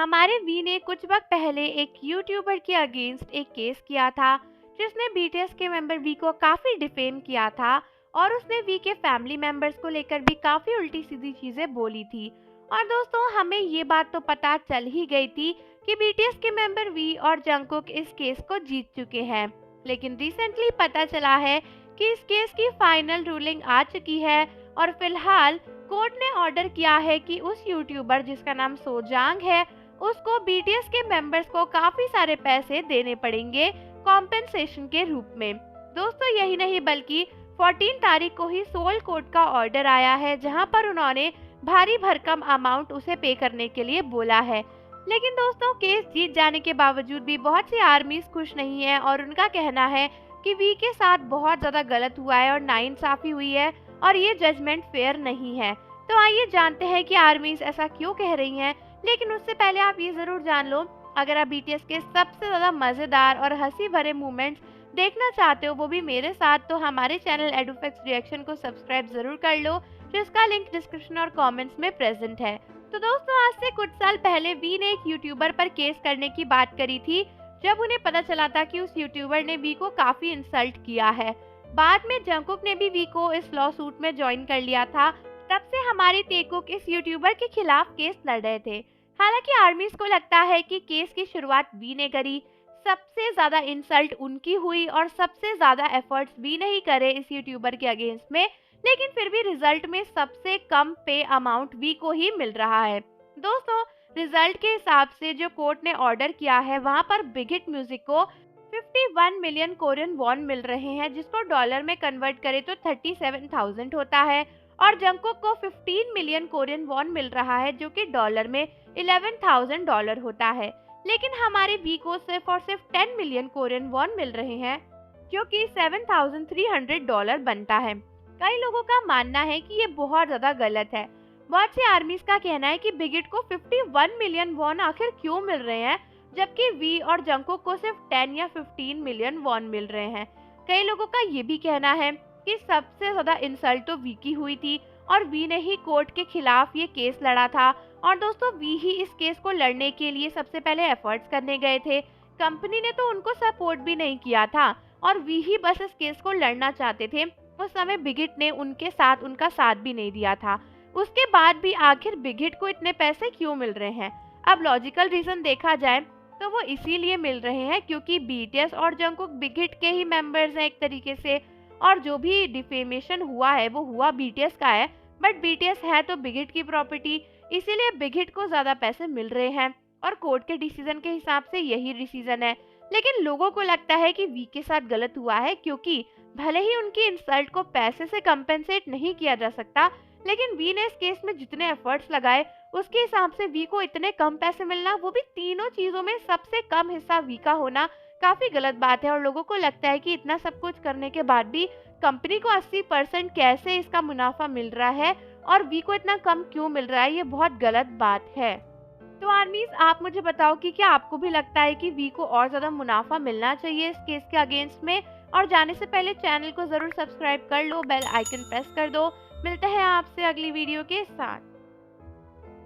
हमारे वी ने कुछ वक्त पहले एक यूट्यूबर के अगेंस्ट एक केस किया था जिसने बीटीएस के मेंबर वी को काफी डिफेम किया था और उसने वी के फैमिली मेंबर्स को लेकर भी काफी उल्टी सीधी चीजें बोली थी। और दोस्तों हमें ये बात तो पता चल ही गई थी कि बीटीएस के मेंबर वी और जंगकुक इस केस को जीत चुके हैं, लेकिन रिसेंटली पता चला है कि इस केस की फाइनल रूलिंग आ चुकी है और फिलहाल कोर्ट ने ऑर्डर किया है कि उस यूट्यूबर जिसका नाम सोजांग है उसको बीटीएस के मेंबर्स को काफी सारे पैसे देने पड़ेंगे कॉम्पेंसेशन के रूप में। दोस्तों यही नहीं बल्कि 14 तारीख को ही सोल कोर्ट का ऑर्डर आया है जहां पर उन्होंने भारी भरकम अमाउंट उसे पे करने के लिए बोला है। लेकिन दोस्तों केस जीत जाने के बावजूद भी बहुत सी आर्मीज खुश नहीं है और उनका कहना है कि वी के साथ बहुत ज्यादा गलत हुआ है और नाइंसाफी हुई है और ये जजमेंट फेयर नहीं है। तो आइए जानते हैं कि आर्मीज ऐसा क्यों कह रही हैं। लेकिन उससे पहले आप ये जरूर जान लो, अगर आप बीटीएस के सबसे ज्यादा मजेदार और हंसी भरे मोमेंट्स देखना चाहते हो वो भी मेरे साथ, तो हमारे चैनल एडुफैक्ट्स रिएक्शन को सब्सक्राइब जरूर कर लो जिसका लिंक डिस्क्रिप्शन और कमेंट्स में प्रेजेंट है। तो दोस्तों आज से कुछ साल पहले वी ने एक यूट्यूबर पर केस करने की बात करी थी जब उन्हें पता चला था कि उस यूट्यूबर ने वी को काफी इंसल्ट किया है। बाद में जंगकुक ने भी वी को इस लॉ सूट में ज्वाइन कर लिया था। तब से हमारे तेकुक इस यूट्यूबर के खिलाफ केस लड़ रहे थे। हालांकि आर्मीज को लगता है कि केस की शुरुआत वी ने करी, सबसे ज्यादा इंसल्ट उनकी हुई और सबसे ज्यादा एफर्ट्स वी नहीं करे इस यूट्यूबर के अगेंस्ट में, लेकिन फिर भी रिजल्ट में सबसे कम पे अमाउंट वी को ही मिल रहा है। दोस्तों रिजल्ट के हिसाब से जो कोर्ट ने ऑर्डर किया है वहां पर बिग हिट म्यूजिक को 51 मिलियन कोरियन वॉन मिल रहे हैं, जिसको डॉलर में कन्वर्ट करें तो 37,000 होता है, और जंगकुक को 15 मिलियन कोरियन वॉन मिल रहा है जो कि डॉलर में 11,000 डॉलर होता है। लेकिन हमारे वी को सिर्फ और सिर्फ 10 मिलियन कोरियन वॉन मिल रहे हैं जो कि 7,300 डॉलर बनता है। कई लोगों का मानना है कि ये बहुत ज्यादा गलत है। बहुत से आर्मीज का कहना है कि बिगिट को 51 मिलियन वॉन आखिर क्यों मिल रहे हैं जबकि वी और जंगकुक को सिर्फ 10 या 15 मिलियन वॉन मिल रहे हैं। कई लोगों का ये भी कहना है कि सबसे ज्यादा इंसल्ट तो वी की हुई थी और वी ने ही कोर्ट के खिलाफ ये केस लड़ा था। और दोस्तों वी ही इस केस को लड़ने के लिए सबसे पहले एफर्ट्स करने गए थे, कंपनी ने तो उनको सपोर्ट भी नहीं किया था और वी ही बस इस केस को लड़ना चाहते थे। उस समय बिगिट ने उनके साथ उनका साथ भी नहीं दिया था। उसके बाद भी आखिर बिगिट को इतने पैसे क्यों मिल रहे हैं? अब लॉजिकल रीजन देखा जाए तो वो इसीलिए मिल रहे हैं क्योंकि बीटीएस और जंगकुक बिगिट के ही मेंबर्स हैं एक तरीके से, और जो भी डिफेमेशन हुआ है वो हुआ बीटीएस का है, बट बीटीएस है तो बिगिट की प्रॉपर्टी, इसीलिए बिगिट को ज्यादा पैसे मिल रहे हैं और कोर्ट के डिसीजन के हिसाब से यही डिसीजन है। लेकिन लोगों को लगता है कि वी के साथ गलत हुआ है क्योंकि भले ही उनकी इंसल्ट को पैसे से कंपेंसेट नहीं किया जा सकता, लेकिन वी ने इस केस में जितने एफर्ट्स लगाए उसके हिसाब से वी को इतने कम पैसे मिलना, वो भी तीनों चीजों में सबसे कम हिस्सा वी का होना, काफी गलत बात है। और लोगों को लगता है कि इतना सब कुछ करने के बाद भी कंपनी को 80% कैसे इसका मुनाफा मिल रहा है और वी को इतना कम क्यों मिल रहा है, ये बहुत गलत बात है। तो आर्मीज आप मुझे बताओ कि क्या आपको भी लगता है कि वी को और ज्यादा मुनाफा मिलना चाहिए इस केस के अगेंस्ट में? और जाने से पहले चैनल को जरूर सब्सक्राइब कर लो, बेल आइकन प्रेस कर दो। मिलते हैं आपसे अगली वीडियो के साथ।